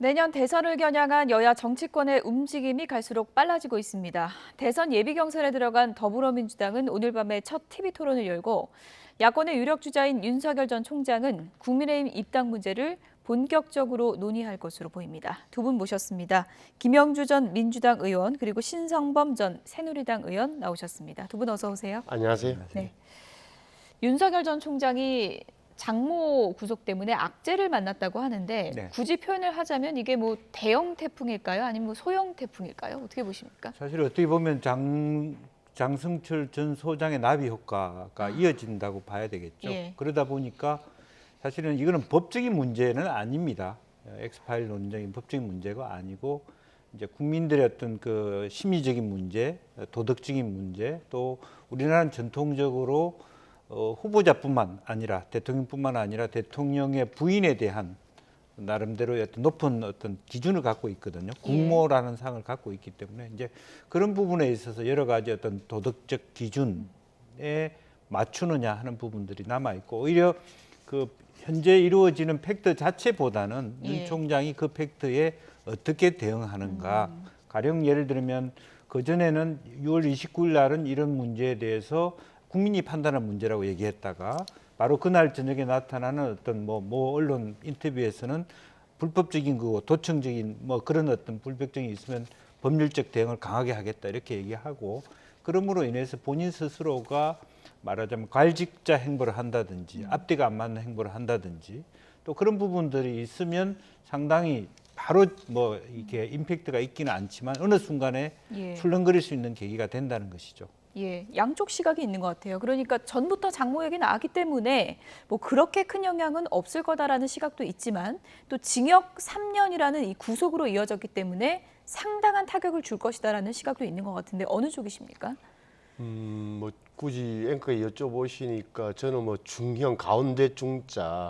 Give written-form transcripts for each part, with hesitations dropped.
내년 대선을 겨냥한 여야 정치권의 움직임이 갈수록 빨라지고 있습니다. 대선 예비 경선에 들어간 더불어민주당은 오늘 밤에 첫 TV 토론을 열고 야권의 유력 주자인 윤석열 전 총장은 국민의힘 입당 문제를 본격적으로 논의할 것으로 보입니다. 두 분 모셨습니다. 김영주 전 민주당 의원 그리고 신성범 전 새누리당 의원 나오셨습니다. 두 분 어서 오세요. 안녕하세요. 네. 윤석열 전 총장이 장모 구속 때문에 악재를 만났다고 하는데 네. 굳이 표현을 하자면 이게 뭐 대형 태풍일까요? 아니면 뭐 소형 태풍일까요? 어떻게 보십니까? 사실 어떻게 보면 장승철 전 소장의 나비 효과가 이어진다고 봐야 되겠죠. 예. 그러다 보니까 사실은 이거는 법적인 문제는 아닙니다. 엑스파일 논쟁인 법적인 문제가 아니고 이제 국민들의 어떤 그 심리적인 문제, 도덕적인 문제, 또 우리나라는 전통적으로 후보자뿐만 아니라 대통령뿐만 아니라 대통령의 부인에 대한 나름대로의 어떤 높은 어떤 기준을 갖고 있거든요. 국모라는 상을 갖고 있기 때문에 이제 그런 부분에 있어서 여러 가지 어떤 도덕적 기준에 맞추느냐 하는 부분들이 남아 있고 오히려 그 현재 이루어지는 팩트 자체보다는 윤 총장이 그 팩트에 어떻게 대응하는가. 가령 예를 들면 그 전에는 6월 29일 날은 이런 문제에 대해서 국민이 판단한 문제라고 얘기했다가 바로 그날 저녁에 나타나는 어떤 뭐 언론 인터뷰에서는 불법적인 거고 도청적인 뭐 그런 어떤 불법적인 있으면 법률적 대응을 강하게 하겠다 이렇게 얘기하고 그러므로 인해서 본인 스스로가 말하자면 갈직자 행보를 한다든지 앞뒤가 안 맞는 행보를 한다든지 또 그런 부분들이 있으면 상당히 바로 뭐 이렇게 임팩트가 있기는 않지만 어느 순간에 출렁거릴 수 있는 계기가 된다는 것이죠. 예, 양쪽 시각이 있는 것 같아요. 그러니까 전부터 장모 얘기 나왔기 때문에 뭐 그렇게 큰 영향은 없을 거다라는 시각도 있지만 또 징역 3년이라는 이 구속으로 이어졌기 때문에 상당한 타격을 줄 것이다라는 시각도 있는 것 같은데 어느 쪽이십니까? 뭐 굳이 앵커에 여쭤보시니까 저는 뭐 중형 가운데 중자,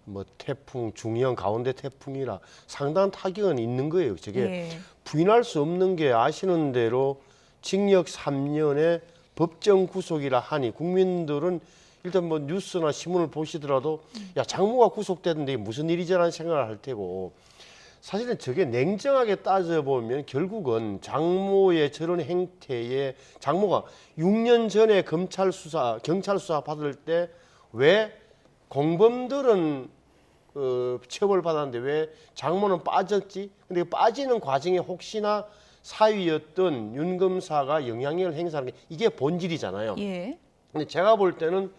뭐 태풍 중형 가운데 태풍이라 상당한 타격은 있는 거예요. 저게 부인할 수 없는 게 아시는 대로 징역 3년의 법정 구속이라 하니 국민들은 일단 뭐 뉴스나 신문을 보시더라도 야 장모가 구속됐는데 무슨 일이지라는 생각을 할 테고 사실은 저게 냉정하게 따져보면 결국은 장모의 저런 행태에 장모가 6년 전에 경찰 수사 받을 때 왜 공범들은 처벌받았는데 왜 장모는 빠졌지? 근데 빠지는 과정에 혹시나 사위였던 윤 검사가 영향력을 행사하는 게 이게 본질이잖아요. 근데 제가 볼 때는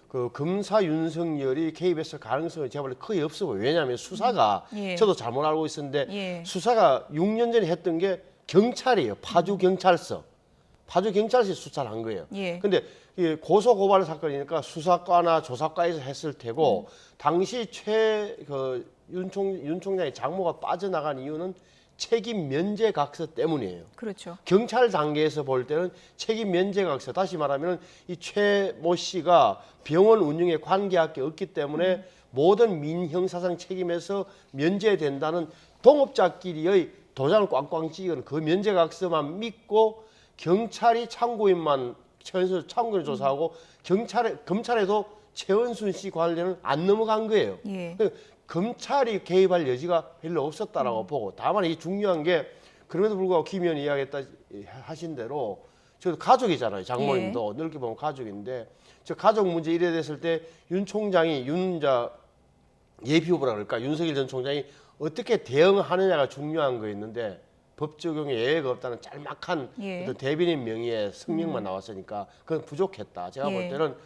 그 검사 윤석열이 개입했을 가능성은 제가 볼 때 거의 없어 보여요. 왜냐하면 수사가 저도 잘못 알고 있었는데 수사가 6년 전에 했던 게 경찰이에요. 파주 경찰서에 수사를 한 거예요. 근데 고소 고발 사건이니까 수사과나 조사과에서 했을 테고 당시 윤 총장의 장모가 빠져나간 이유는 책임 면제 각서 때문이에요. 그렇죠. 경찰 단계에서 볼 때는 책임 면제 각서, 다시 말하면 이 최모 씨가 병원 운영에 관계할 게 없기 때문에 모든 민형사상 책임에서 면제된다는 동업자끼리의 도장을 꽝꽝 찍은 그 면제 각서만 믿고 경찰이 참고인만 최은순 참고인 조사하고 검찰에도 최은순 씨 관련은 안 넘어간 거예요. 검찰이 개입할 여지가 별로 없었다라고 보고 다만 이 중요한 게 그럼에도 불구하고 김 의원이 하신 대로 저도 가족이잖아요. 장모님도 넓게 보면 가족인데 저 가족 문제 이래 됐을 때 윤 총장이 예비 후보라 그럴까 윤석열 전 총장이 어떻게 대응하느냐가 중요한 거였는데 법 적용에 예외가 없다는 짤막한 어떤 대변인 명의의 성명만 나왔으니까 그건 부족했다. 제가 볼 때는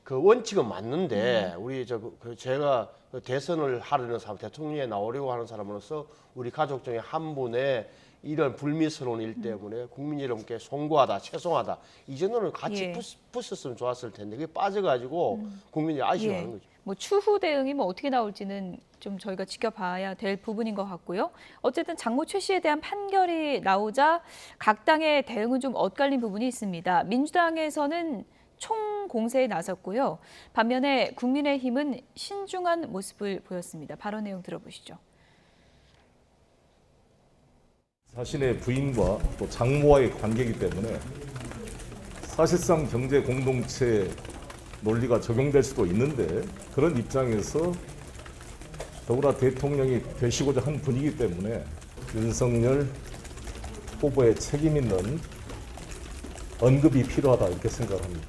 그 원칙은 맞는데 우리 제가 대선을 하려는 사람, 대통령에 나오려고 하는 사람으로서 우리 가족 중에 한 분의 이런 불미스러운 일 때문에 국민 여러분께 송구하다, 죄송하다 이 정도는 같이 붙었으면 좋았을 텐데 그게 빠져가지고 국민이 아쉬워하는 거죠. 뭐 추후 대응이 뭐 어떻게 나올지는 좀 저희가 지켜봐야 될 부분인 것 같고요. 어쨌든 장모 최 씨에 대한 판결이 나오자 각 당의 대응은 좀 엇갈린 부분이 있습니다. 민주당에서는 총공세에 나섰고요. 반면에 국민의힘은 신중한 모습을 보였습니다. 발언 내용 들어보시죠. 자신의 부인과 또 장모와의 관계이기 때문에 사실상 경제 공동체 논리가 적용될 수도 있는데 그런 입장에서 더구나 대통령이 되시고자 한 분이기 때문에 윤석열 후보의 책임 있는 언급이 필요하다 이렇게 생각합니다.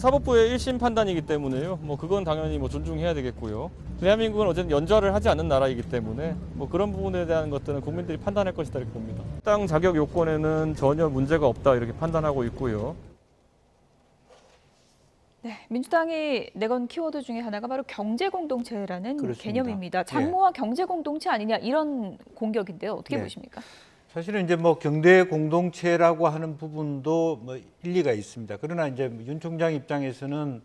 사법부의 1심 판단이기 때문에요. 그건 당연히 존중해야 되겠고요. 대한민국은 어쨌든 연좌를 하지 않는 나라이기 때문에 그런 부분에 대한 것들은 국민들이 판단할 것이다 이렇게 봅니다. 해당 자격 요건에는 전혀 문제가 없다 이렇게 판단하고 있고요. 네, 민주당이 내건 키워드 중에 하나가 바로 경제공동체라는 그렇습니다. 개념입니다. 장모와 경제공동체 아니냐 이런 공격인데요. 어떻게 보십니까? 사실은 이제 경제 공동체라고 하는 부분도 일리가 있습니다. 그러나 이제 윤 총장 입장에서는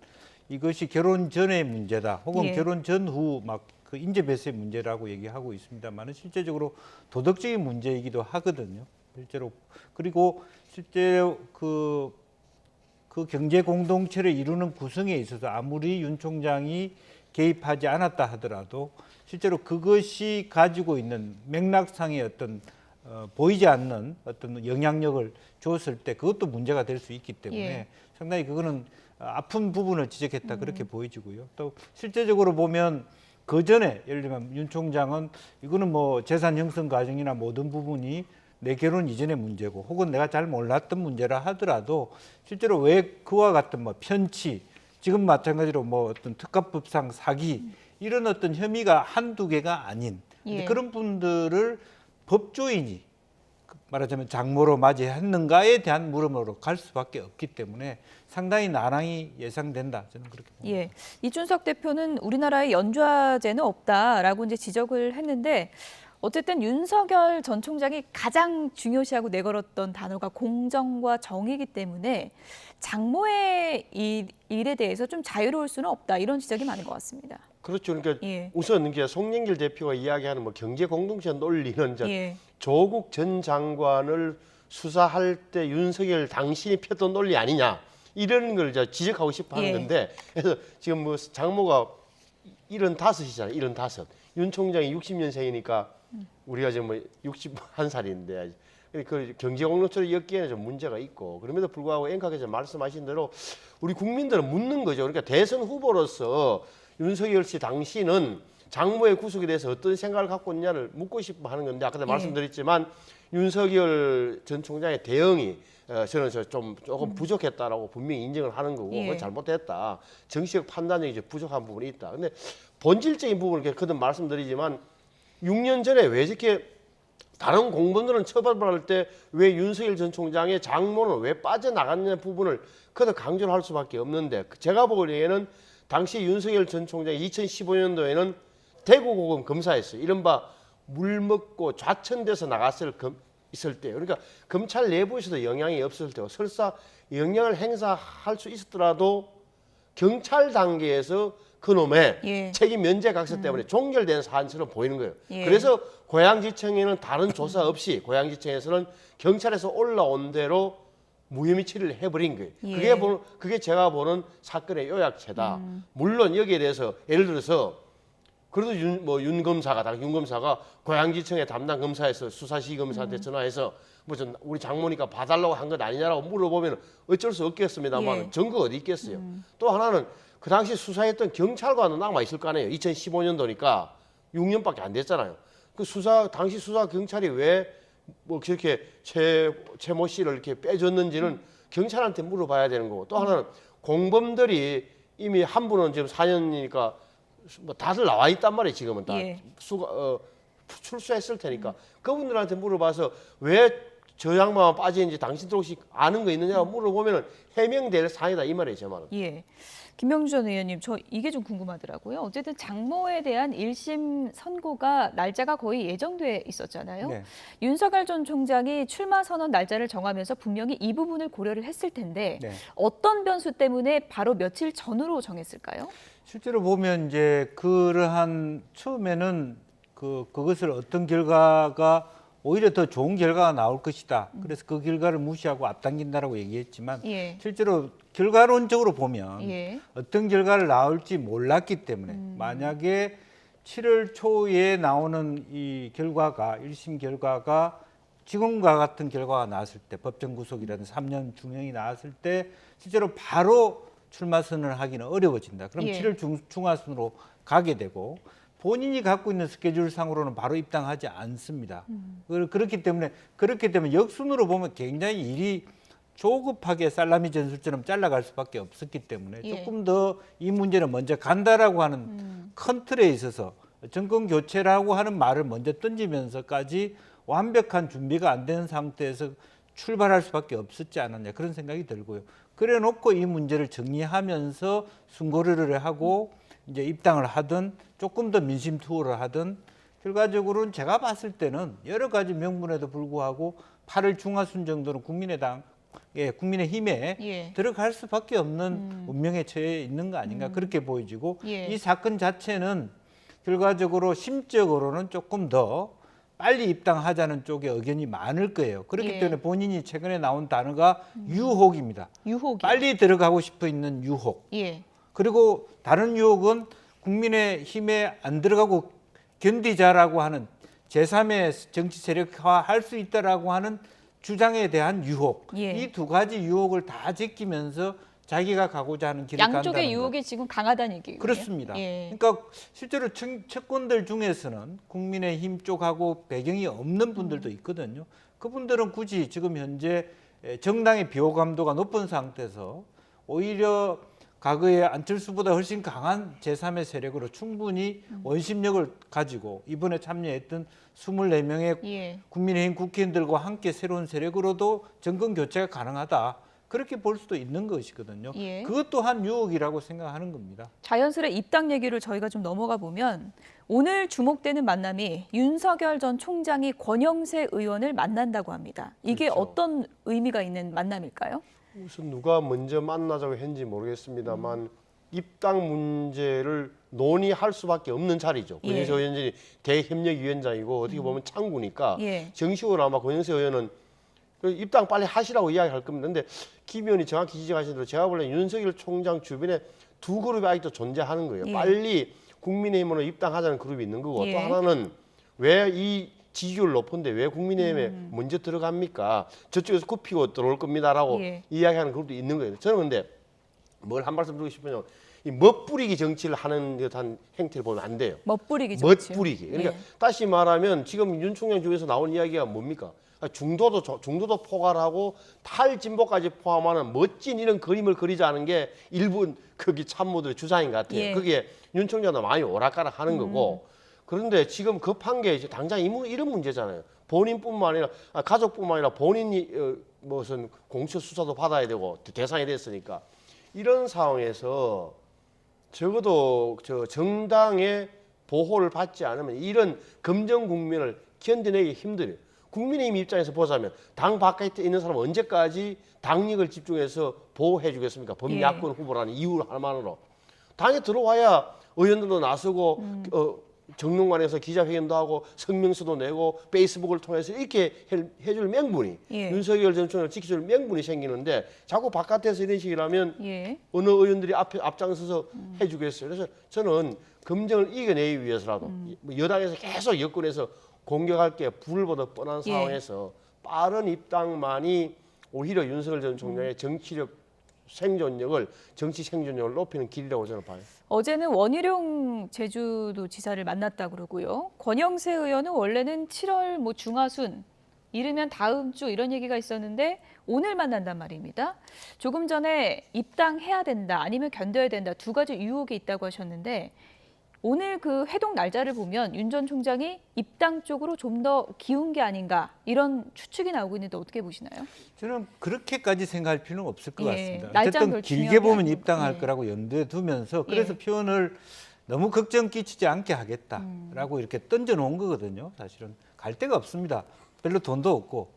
이것이 결혼 전의 문제다, 혹은 결혼 전후 그 인재 배수의 문제라고 얘기하고 있습니다만은 실제적으로 도덕적인 문제이기도 하거든요. 실제로. 그리고 실제로 그 경제 공동체를 이루는 구성에 있어서 아무리 윤 총장이 개입하지 않았다 하더라도 실제로 그것이 가지고 있는 맥락상의 어떤 보이지 않는 어떤 영향력을 줬을 때 그것도 문제가 될 수 있기 때문에 상당히 그거는 아픈 부분을 지적했다 그렇게 보여지고요. 또 실제적으로 보면 그 전에 예를 들면 윤 총장은 이거는 재산 형성 과정이나 모든 부분이 내 결혼 이전의 문제고 혹은 내가 잘 몰랐던 문제라 하더라도 실제로 왜 그와 같은 편취, 지금 마찬가지로 어떤 특가법상 사기 이런 어떤 혐의가 한두 개가 아닌 그런 분들을 법조인이 말하자면 장모로 맞이했는가에 대한 물음으로 갈 수밖에 없기 때문에 상당히 난항이 예상된다. 저는 그렇게 봅니다. 예, 이준석 대표는 우리나라에 연좌제는 없다라고 이제 지적을 했는데 어쨌든 윤석열 전 총장이 가장 중요시하고 내걸었던 단어가 공정과 정의이기 때문에 장모의 일에 대해서 좀 자유로울 수는 없다 이런 지적이 많은 것 같습니다. 그렇죠. 그러니까 우선 송영길 대표가 이야기하는 경제 공동체 논리는 조국 전 장관을 수사할 때 윤석열 당신이 폈던 논리 아니냐 이런 걸 지적하고 싶어 하는 건데 그래서 지금 장모가 75이잖아요. 75. 윤 총장이 60년생이니까 우리가 지금 61살인데 그 경제 공동체를 엮기에는 좀 문제가 있고 그럼에도 불구하고 앵커께서 말씀하신 대로 우리 국민들은 묻는 거죠. 그러니까 대선 후보로서 윤석열 씨 당신은 장모의 구속에 대해서 어떤 생각을 갖고 있냐를 묻고 싶어 하는 건데 아까 말씀드렸지만 윤석열 전 총장의 대응이 저는 조금 부족했다라고 분명히 인정을 하는 거고 그건 잘못됐다. 정치적 판단력이 이제 부족한 부분이 있다. 근데 본질적인 부분을 거듭 말씀드리지만 6년 전에 왜 이렇게 다른 공무원들은 처벌할 때 왜 윤석열 전 총장의 장모는 왜 빠져나갔냐는 부분을 거듭 강조를 할 수밖에 없는데 제가 보기에는 당시 윤석열 전 총장이 2015년도에는 대구고검 검사였어요. 이른바 물 먹고 좌천돼서 있을 때 그러니까 검찰 내부에서도 영향이 없을 때고 설사 영향을 행사할 수 있었더라도 경찰 단계에서 그놈의 책임 면제 각서 때문에 종결된 사안처럼 보이는 거예요. 그래서 고양지청에는 다른 조사 없이 고양지청에서는 경찰에서 올라온 대로 무혐의 처리를 해버린 거예요. 그게 제가 보는 사건의 요약체다. 물론 여기에 대해서 예를 들어서 그래도 윤 검사가 고양지청의 담당 검사에서 수사시 검사한테 전화해서 우리 장모니까 봐달라고 한 것 아니냐라고 물어보면 어쩔 수 없겠습니다만 증거 어디 있겠어요. 또 하나는 그 당시 수사했던 경찰관은 남아 있을 거 아니에요. 2015년도니까 6년밖에 안 됐잖아요. 당시 수사 경찰이 왜 그렇게 최모 씨를 이렇게 빼줬는지는 경찰한테 물어봐야 되는 거고 또 하나는 공범들이 이미 한 분은 지금 4년이니까 다들 나와 있단 말이에요. 지금은 다 출소했을 테니까 그분들한테 물어봐서 왜 저 양반만 빠지는지 당신들 혹시 아는 거 있느냐고 물어보면 해명될 사안이다 이 말이에요. 제 말은. 김명주 전 의원님, 저 이게 좀 궁금하더라고요. 어쨌든 장모에 대한 1심 선고가 날짜가 거의 예정돼 있었잖아요. 윤석열 전 총장이 출마 선언 날짜를 정하면서 분명히 이 부분을 고려를 했을 텐데 어떤 변수 때문에 바로 며칠 전으로 정했을까요? 실제로 보면 이제 그러한 처음에는 그것을 어떤 결과가 오히려 더 좋은 결과가 나올 것이다. 그래서 그 결과를 무시하고 앞당긴다라고 얘기했지만 실제로 결과론적으로 보면 어떤 결과를 나올지 몰랐기 때문에 만약에 7월 초에 나오는 이 결과가 1심 결과가 지금과 같은 결과가 나왔을 때 법정 구속이라든 3년 중형이 나왔을 때 실제로 바로 출마 선언을 하기는 어려워진다. 그럼 7월 중하순으로 가게 되고 본인이 갖고 있는 스케줄상으로는 바로 입당하지 않습니다. 그렇기 때문에 역순으로 보면 굉장히 일이 조급하게 살라미 전술처럼 잘라갈 수밖에 없었기 때문에 조금 더 이 문제는 먼저 간다라고 하는 큰 틀에 있어서 정권 교체라고 하는 말을 먼저 던지면서까지 완벽한 준비가 안 된 상태에서 출발할 수밖에 없었지 않았냐 그런 생각이 들고요. 그래 놓고 이 문제를 정리하면서 순고리를 하고 이제 입당을 하든 조금 더 민심 투어를 하든 결과적으로는 제가 봤을 때는 여러 가지 명분에도 불구하고 8월 중하순 정도는 국민의힘에 들어갈 수밖에 없는 운명에 처해 있는 거 아닌가 그렇게 보여지고 이 사건 자체는 결과적으로 심적으로는 조금 더 빨리 입당하자는 쪽에 의견이 많을 거예요. 그렇기 때문에 본인이 최근에 나온 단어가 유혹입니다. 유혹이요. 빨리 들어가고 싶어 있는 유혹. 그리고 다른 유혹은 국민의힘에 안 들어가고 견디자라고 하는 제3의 정치 세력화할 수 있다라고 하는 주장에 대한 유혹. 이 두 가지 유혹을 다 제끼면서 자기가 가고자 하는 길을 간다는 양쪽의 것. 유혹이 지금 강하다는 얘기예요. 그렇습니다. 그러니까 실제로 채권들 중에서는 국민의힘 쪽하고 배경이 없는 분들도 있거든요. 그분들은 굳이 지금 현재 정당의 비호감도가 높은 상태에서 오히려 과거에 안철수보다 훨씬 강한 제3의 세력으로 충분히 원심력을 가지고 이번에 참여했던 24명의 국민의힘 국회의원들과 함께 새로운 세력으로도 정권 교체가 가능하다. 그렇게 볼 수도 있는 것이거든요. 그것 또한 유혹이라고 생각하는 겁니다. 자연스레 입당 얘기를 저희가 좀 넘어가 보면 오늘 주목되는 만남이 윤석열 전 총장이 권영세 의원을 만난다고 합니다. 이게 그렇죠. 어떤 의미가 있는 만남일까요? 무슨 누가 먼저 만나자고 했는지 모르겠습니다만 입당 문제를 논의할 수밖에 없는 자리죠. 권영세 의원이 대협력위원장이고 어떻게 보면 창구니까 정식으로 아마 권영세 의원은 입당 빨리 하시라고 이야기할 겁니다. 근데 김 의원이 정확히 지적하신 대로 제가 볼때 윤석열 총장 주변에 두 그룹이 아직도 존재하는 거예요. 빨리 국민의힘으로 입당하자는 그룹이 있는 거고 또 하나는 왜 이 지지율 높은데 왜 국민의힘에 먼저 들어갑니까? 저쪽에서 굽히고 들어올 겁니다라고 이야기하는 그룹도 있는 거예요. 저는 근데 뭘 한 말씀 드리고 싶으면 이 멋부리기 정치를 하는 듯한 행태를 보면 안 돼요. 멋부리기 정치. 멋부리기. 그러니까 다시 말하면 지금 윤 총장 주변에서 나온 이야기가 뭡니까? 중도도 포괄하고 탈진보까지 포함하는 멋진 이런 그림을 그리자는 게 일부 거기 참모들의 주장인 것 같아요. 그게 윤 총장도 많이 오락가락하는 거고. 그런데 지금 급한 게 이제 당장 이런 문제잖아요. 본인뿐만 아니라 가족뿐만 아니라 본인이 무슨 공처 수사도 받아야 되고 대상이 됐으니까 이런 상황에서 적어도 저 정당의 보호를 받지 않으면 이런 검정 국면을 견뎌내기 힘들어요. 국민의힘 입장에서 보자면 당 바깥에 있는 사람은 언제까지 당력을 집중해서 보호해 주겠습니까? 범야권 후보라는 이유 하나만으로. 당에 들어와야 의원들도 나서고 정론관에서 기자회견도 하고 성명서도 내고 페이스북을 통해서 이렇게 해줄 명분이 윤석열 전 총장을 지켜줄 명분이 생기는데 자꾸 바깥에서 이런 식이라면 어느 의원들이 앞장서서 해주겠어요. 그래서 저는 검증을 이겨내기 위해서라도 여당에서 계속 여권에서 공격할 게 불보다 뻔한 상황에서 빠른 입당만이 오히려 윤석열 전 총장의 정치적 생존력을 정치 생존력을 높이는 길이라고 저는 봐요. 어제는 원희룡 제주도지사를 만났다 그러고요. 권영세 의원은 원래는 7월 중하순 이르면 다음 주 이런 얘기가 있었는데 오늘 만난단 말입니다. 조금 전에 입당해야 된다 아니면 견뎌야 된다 두 가지 유혹이 있다고 하셨는데 오늘 그 회동 날짜를 보면 윤 전 총장이 입당 쪽으로 좀 더 기운 게 아닌가 이런 추측이 나오고 있는데 어떻게 보시나요? 저는 그렇게까지 생각할 필요는 없을 것 같습니다. 날짜는 어쨌든 길게 보면 아니고. 입당할 거라고 염두에 두면서 그래서 표현을 너무 걱정 끼치지 않게 하겠다라고 이렇게 던져놓은 거거든요. 사실은 갈 데가 없습니다. 별로 돈도 없고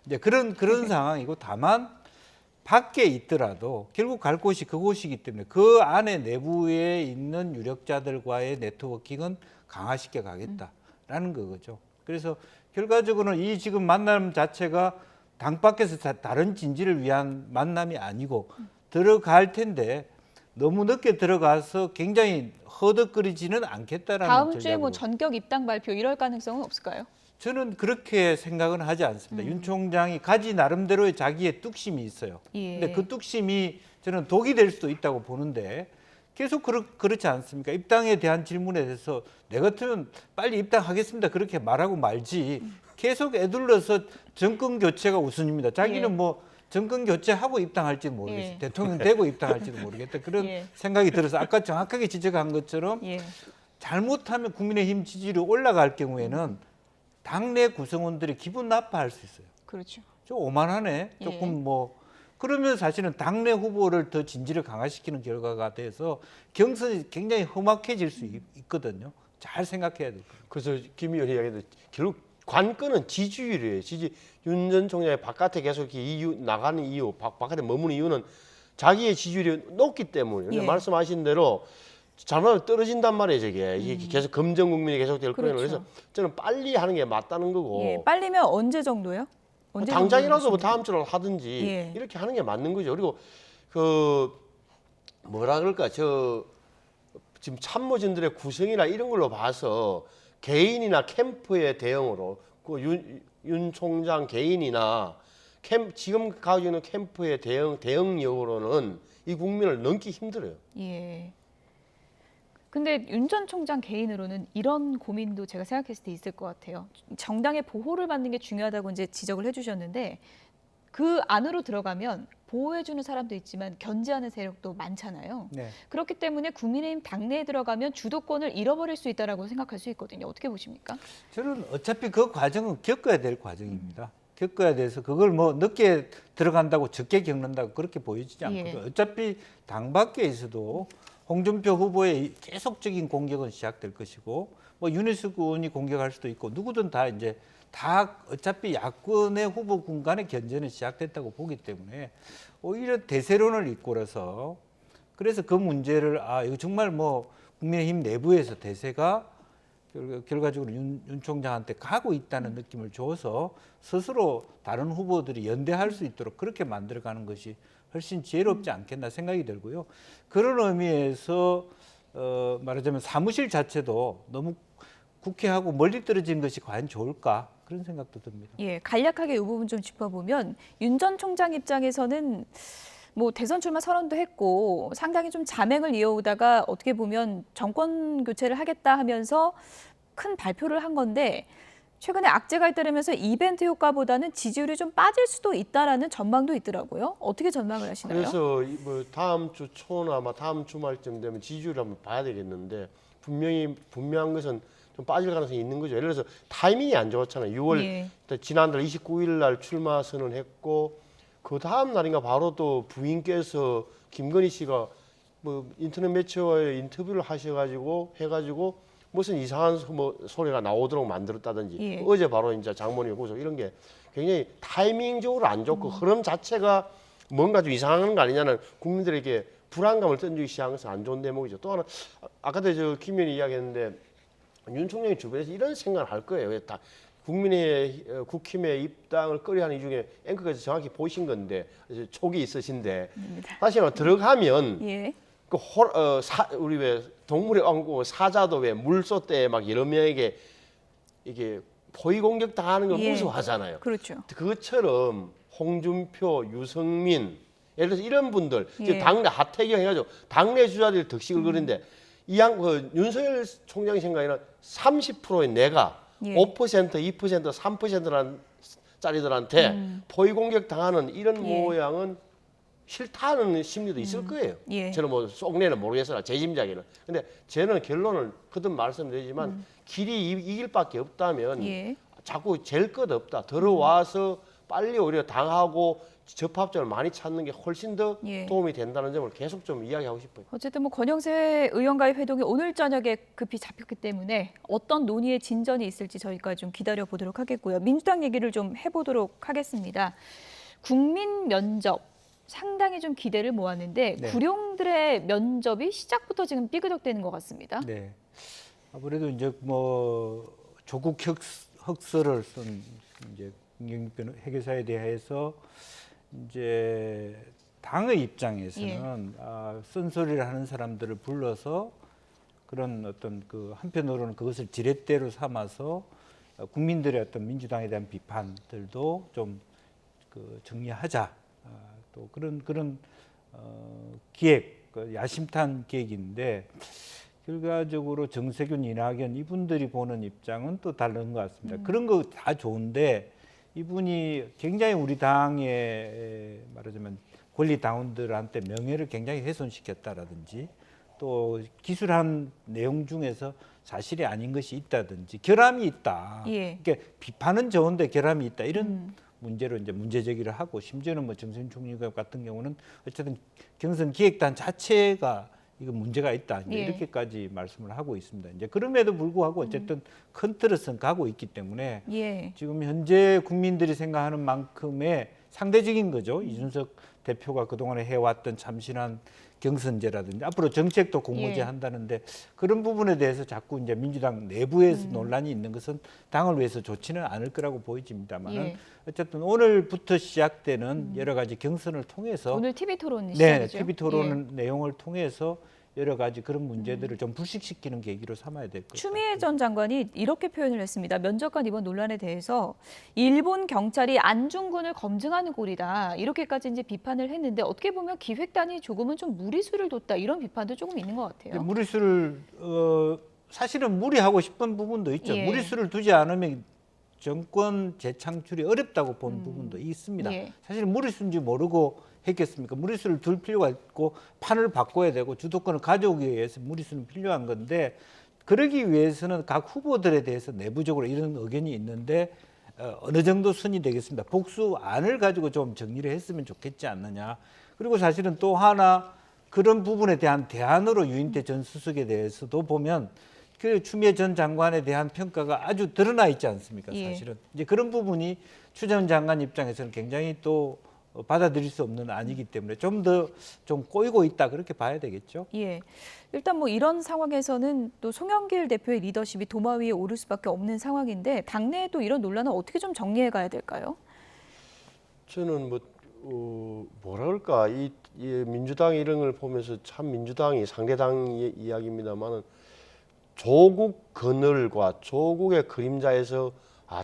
이제 그런 상황이고 다만 밖에 있더라도 결국 갈 곳이 그곳이기 때문에 그 안에 내부에 있는 유력자들과의 네트워킹은 강화시켜 가겠다라는 거죠. 그래서 결과적으로는 이 지금 만남 자체가 당 밖에서 다른 진지를 위한 만남이 아니고 들어갈 텐데 너무 늦게 들어가서 굉장히 허덕거리지는 않겠다라는 다음 주에 전략으로. 전격 입당 발표 이럴 가능성은 없을까요? 저는 그렇게 생각은 하지 않습니다. 윤 총장이 가지 나름대로의 자기의 뚝심이 있어요. 근데 그 뚝심이 저는 독이 될 수도 있다고 보는데 계속 그렇지 않습니까? 입당에 대한 질문에 대해서 내 같으면 빨리 입당하겠습니다 그렇게 말하고 말지 계속 애둘러서 정권 교체가 우선입니다. 자기는 예. 뭐 정권 교체하고 입당할지는 모르겠어요. 예. 대통령 되고 입당할지도 모르겠다. 그런 예. 생각이 들어서 아까 정확하게 지적한 것처럼 예. 잘못하면 국민의힘 지지율이 올라갈 경우에는 당내 구성원들이 기분 나빠할 수 있어요. 그렇죠. 좀 오만하네. 예. 조금 뭐 그러면 사실은 당내 후보를 더 진지를 강화시키는 결과가 돼서 경선이 굉장히 험악해질 수 있거든요. 잘 생각해야 돼요. 그래서 김 의원이 이야기했는데 결국 관건은 지지율이에요. 윤 전 총장이 바깥에 계속 이렇게 나가는 이유, 바깥에 머무는 이유는 자기의 지지율이 높기 때문에. 근데 예. 말씀하신 대로 잘못하면 떨어진단 말이에요, 저게. 이게 계속 검정 국민이 계속 될 거예요. 그렇죠. 그래서 저는 빨리 하는 게 맞다는 거고. 예. 빨리면 언제 정도요? 뭐 언제 당장이라도 정도 뭐 다음 주로 하든지 예. 이렇게 하는 게 맞는 거죠. 그리고 그 뭐라 그럴까 지금 참모진들의 구성이나 이런 걸로 봐서 개인이나 캠프의 대응으로 윤 총장 개인이나 지금 가지고 있는 캠프의 대응력으로는 이 국민을 넘기 힘들어요. 예. 근데 윤 전 총장 개인으로는 이런 고민도 제가 생각했을 때 있을 것 같아요. 정당의 보호를 받는 게 중요하다고 이제 지적을 해주셨는데 그 안으로 들어가면 보호해주는 사람도 있지만 견제하는 세력도 많잖아요. 네. 그렇기 때문에 국민의힘 당내에 들어가면 주도권을 잃어버릴 수 있다라고 생각할 수 있거든요. 어떻게 보십니까? 저는 어차피 그 과정은 겪어야 될 과정입니다. 겪어야 돼서 그걸 뭐 늦게 들어간다고 적게 겪는다고 그렇게 보여지지 않거든요. 예. 어차피 당 밖에서도 홍준표 후보의 계속적인 공격은 시작될 것이고 뭐 윤희숙 의원이 공격할 수도 있고 누구든 다 이제 다 어차피 야권의 후보군 간의 견제는 시작됐다고 보기 때문에 오히려 대세론을 이끌어서 그래서 그 문제를 이거 정말 뭐 국민의힘 내부에서 대세가 결과적으로 윤 총장한테 가고 있다는 느낌을 줘서 스스로 다른 후보들이 연대할 수 있도록 그렇게 만들어가는 것이 훨씬 지혜롭지 않겠나 생각이 들고요. 그런 의미에서 말하자면 사무실 자체도 너무 국회하고 멀리 떨어진 것이 과연 좋을까 그런 생각도 듭니다. 예, 간략하게 이 부분 좀 짚어보면 윤 전 총장 입장에서는 뭐 대선 출마 선언도 했고 상당히 좀 자맹을 이어오다가 어떻게 보면 정권 교체를 하겠다 하면서 큰 발표를 한 건데 최근에 악재가 잇따르면서 이벤트 효과보다는 지지율이 좀 빠질 수도 있다라는 전망도 있더라고요. 어떻게 전망을 하시나요? 그래서 뭐 다음 주 초나 아마 다음 주말쯤 되면 지지율을 한번 봐야 되겠는데 분명한 것은 좀 빠질 가능성이 있는 거죠. 예를 들어서 타이밍이 안 좋았잖아요. 6월 예. 지난달 29일 날 출마 선언했고 그 다음 날인가 바로 또 부인께서 김건희 씨가 뭐 인터넷 매체와의 인터뷰를 해가지고 무슨 이상한 소리가 나오도록 만들었다든지 예. 어제 바로 이제 장모님 고소 이런 게 굉장히 타이밍적으로 안 좋고 흐름 자체가 뭔가 좀 이상한 거 아니냐는 국민들에게 불안감을 던지기 시작한 것은 안 좋은 대목이죠. 또 하나 아까도 김 의원이 이야기했는데 윤 총장이 주변에서 이런 생각을 할 거예요. 왜 다 국힘의 입당을 꺼려하는 이 중에 앵커께서 정확히 보신 건데 촉이 있으신데 다시 말해 들어가면 예. 우리 왜 동물의 왕국 사자도 왜 물소 때 막 여러 명에게 이게 포위 공격 당하는 걸 예. 무서워하잖아요. 그렇죠. 그것처럼 홍준표, 유승민 예를 들어서 이런 분들 예. 지금 당내 하태경 해가지고 당내 주자들이 득식을 거리는데 윤석열 총장의 생각에는 30%의 내가 예. 5%, 2%, 3%라는 짜리들한테 포위 공격 당하는 이런 예. 모양은 싫다는 심리도 있을 거예요. 예. 저는 뭐 속내는 모르겠으나 제 짐작에는. 근데 저는 결론을 거듭 말씀드리지만 길이 이길 밖에 없다면 예. 자꾸 잴 것 없다. 들어와서 빨리 오히려 당하고 접합점을 많이 찾는 게 훨씬 더 예. 도움이 된다는 점을 계속 좀 이야기하고 싶어요. 어쨌든 뭐 권영세 의원과의 회동이 오늘 저녁에 급히 잡혔기 때문에 어떤 논의의 진전이 있을지 저희가 좀 기다려 보도록 하겠고요. 민주당 얘기를 좀 해보도록 하겠습니다. 국민 면접 상당히 좀 기대를 모았는데 네. 구룡들의 면접이 시작부터 지금 삐그덕대는 것 같습니다. 네. 아무래도 이제 뭐 조국 흑서를 쓴 이제 김경민 회계사에 대해서 이제 당의 입장에서는 쓴소리를 하는 사람들을 불러서 그런 어떤 그 한편으로는 그것을 지렛대로 삼아서 국민들의 어떤 민주당에 대한 비판들도 좀 그 정리하자 또 그런 기획 그 야심탄 계획인데 결과적으로 정세균, 이낙연 이분들이 보는 입장은 또 다른 것 같습니다. 그런 거 다 좋은데 이분이 굉장히 우리 당의 말하자면 권리 당원들한테 명예를 굉장히 훼손시켰다라든지 또 기술한 내용 중에서 사실이 아닌 것이 있다든지 결함이 있다. 예. 그러니까 비판은 좋은데 결함이 있다 이런 문제로 이제 문제 제기를 하고 심지어는 뭐 정세균 총리 같은 경우는 어쨌든 경선 기획단 자체가 이거 문제가 있다 이제 예. 이렇게까지 말씀을 하고 있습니다. 이제 그럼에도 불구하고 어쨌든 큰 틀은 가고 있기 때문에 예. 지금 현재 국민들이 생각하는 만큼의 상대적인 거죠. 이준석 대표가 그동안에 해왔던 참신한 경선제라든지 앞으로 정책도 공모제 예. 한다는데 그런 부분에 대해서 자꾸 이제 민주당 내부에서 논란이 있는 것은 당을 위해서 좋지는 않을 거라고 보여집니다만 예. 어쨌든 오늘부터 시작되는 여러 가지 경선을 통해서 오늘 TV 토론 네, 시작이죠. TV 토론 내용을 통해서 여러 가지 그런 문제들을 좀 불식시키는 계기로 삼아야 될 것 같아요. 추미애 전 장관이 이렇게 표현을 했습니다. 면접관 이번 논란에 대해서 일본 경찰이 안중근을 검증하는 꼴이다. 이렇게까지 이제 비판을 했는데 어떻게 보면 기획단이 조금은 좀 무리수를 뒀다. 이런 비판도 조금 있는 것 같아요. 무리수를 사실은 무리하고 싶은 부분도 있죠. 예. 무리수를 두지 않으면 정권 재창출이 어렵다고 본 부분도 있습니다. 예. 사실 무리수인지 모르고 했겠습니까? 무리수를 둘 필요가 있고 판을 바꿔야 되고 주도권을 가져오기 위해서 무리수는 필요한 건데 그러기 위해서는 각 후보들에 대해서 내부적으로 이런 의견이 있는데 어느 정도 순위 되겠습니다. 복수안을 가지고 좀 정리를 했으면 좋겠지 않느냐. 그리고 사실은 또 하나 그런 부분에 대한 대안으로 유인태 전 수석에 대해서도 보면 그 추미애 전 장관에 대한 평가가 아주 드러나 있지 않습니까? 예. 사실은 이제 그런 부분이 추 전 장관 입장에서는 굉장히 또 받아들일 수 없는 아니기 때문에 좀 더 좀 꼬이고 있다 그렇게 봐야 되겠죠. 예. 일단 뭐 이런 상황에서는 또 송영길 대표의 리더십이 도마 위에 오를 수밖에 없는 상황인데 당내에 또 이런 논란은 어떻게 좀 정리해 가야 될까요? 저는 뭐라 그럴까 이 민주당 이런 걸 보면서 참 민주당이 상대당 이야기입니다만은 조국 그늘과 조국의 그림자에서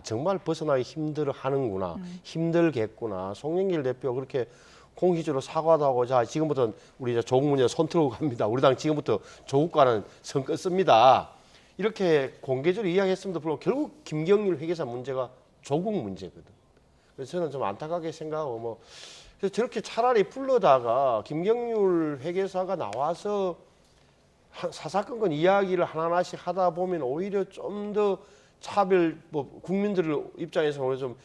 정말 벗어나기 힘들어하는구나, 힘들겠구나. 송영길 대표 그렇게 공식적으로 사과도 하고 자 지금부터 우리 이제 조국 문제 손 틀고 갑니다. 우리 당 지금부터 조국과는 선 끊습니다. 이렇게 공개적으로 이야기했음에도 불구하고 결국 김경률 회계사 문제가 조국 문제거든. 그래서 저는 좀 안타깝게 생각하고 그래서 저렇게 차라리 불러다가 김경률 회계사가 나와서 사사건건 이야기를 하나하나씩 하다 보면 오히려 좀 더 차별 국민들 입장에서 좀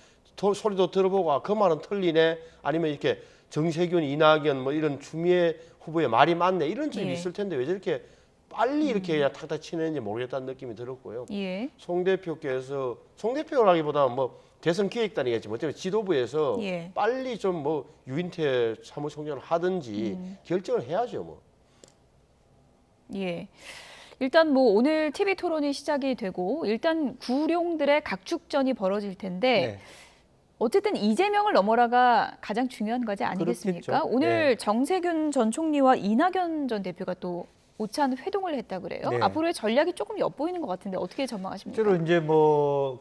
소리도 들어보고 그 말은 틀리네 아니면 이렇게 정세균, 이낙연 이런 추미애 후보의 말이 맞네 이런 점이 예. 있을 텐데 왜 저렇게 빨리 이렇게 그냥 탁탁 치는지 모르겠다는 느낌이 들었고요. 예. 송 대표라기보다는 대선 기획단이겠지 어쩌면 지도부에서 예. 빨리 좀 유인태 사무총장을 하든지 결정을 해야죠 예. 일단 오늘 TV 토론이 시작이 되고 일단 구룡들의 각축전이 벌어질 텐데 네. 어쨌든 이재명을 넘어라가 가장 중요한 과제 아니겠습니까? 그렇겠죠. 오늘 네. 정세균 전 총리와 이낙연 전 대표가 또 오찬 회동을 했다 그래요. 네. 앞으로의 전략이 조금 엿보이는 것 같은데 어떻게 전망하십니까? 실제로 이제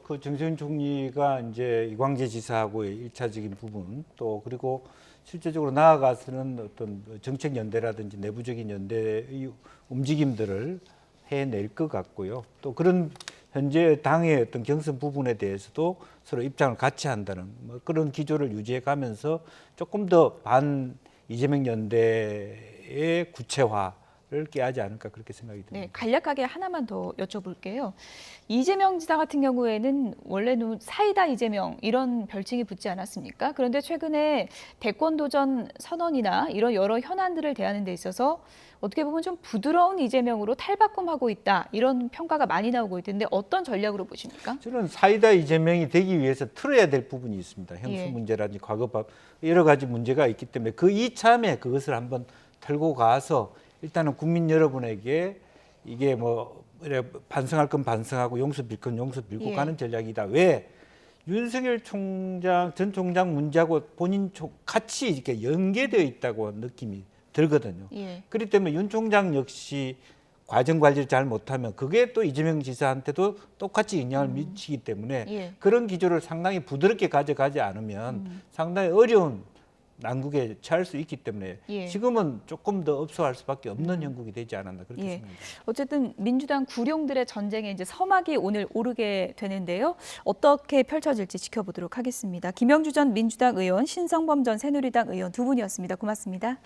그 정세균 총리가 이제 이광재 지사하고의 일차적인 부분 또 그리고 실제적으로 나아가서는 어떤 정책 연대라든지 내부적인 연대의 움직임들을 해낼 것 같고요. 또 그런 현재 당의 어떤 경선 부분에 대해서도 서로 입장을 같이 한다는 그런 기조를 유지해 가면서 조금 더 반 이재명 연대의 구체화를 꾀하지 않을까 그렇게 생각이 듭니다. 네, 간략하게 하나만 더 여쭤볼게요. 이재명 지사 같은 경우에는 원래는 사이다 이재명 이런 별칭이 붙지 않았습니까? 그런데 최근에 대권 도전 선언이나 이런 여러 현안들을 대하는 데 있어서 어떻게 보면 좀 부드러운 이재명으로 탈바꿈하고 있다 이런 평가가 많이 나오고 있던데 어떤 전략으로 보십니까? 저는 사이다 이재명이 되기 위해서 틀어야 될 부분이 있습니다. 형수 예. 문제라든지 과거법 여러 가지 문제가 있기 때문에 그 이참에 그것을 한번 털고 가서 일단은 국민 여러분에게 이게 반성할 건 반성하고 용서 빌 건 용서 빌고 예. 가는 전략이다. 왜? 윤석열 전 총장 문제하고 본인 같이 이렇게 연계되어 있다고 느낌이 들거든요. 예. 그렇기 때문에 윤 총장 역시 과정 관리를 잘 못하면 그게 또 이재명 지사한테도 똑같이 영향을 미치기 때문에 예. 그런 기조를 상당히 부드럽게 가져가지 않으면 상당히 어려운 난국에 처할 수 있기 때문에 예. 지금은 조금 더 업소할 수밖에 없는 형국이 되지 않았나 그렇게 예. 생각합니다. 어쨌든 민주당 구룡들의 전쟁에 이제 서막이 오늘 오르게 되는데요. 어떻게 펼쳐질지 지켜보도록 하겠습니다. 김영주 전 민주당 의원, 신성범 전 새누리당 의원 두 분이었습니다. 고맙습니다.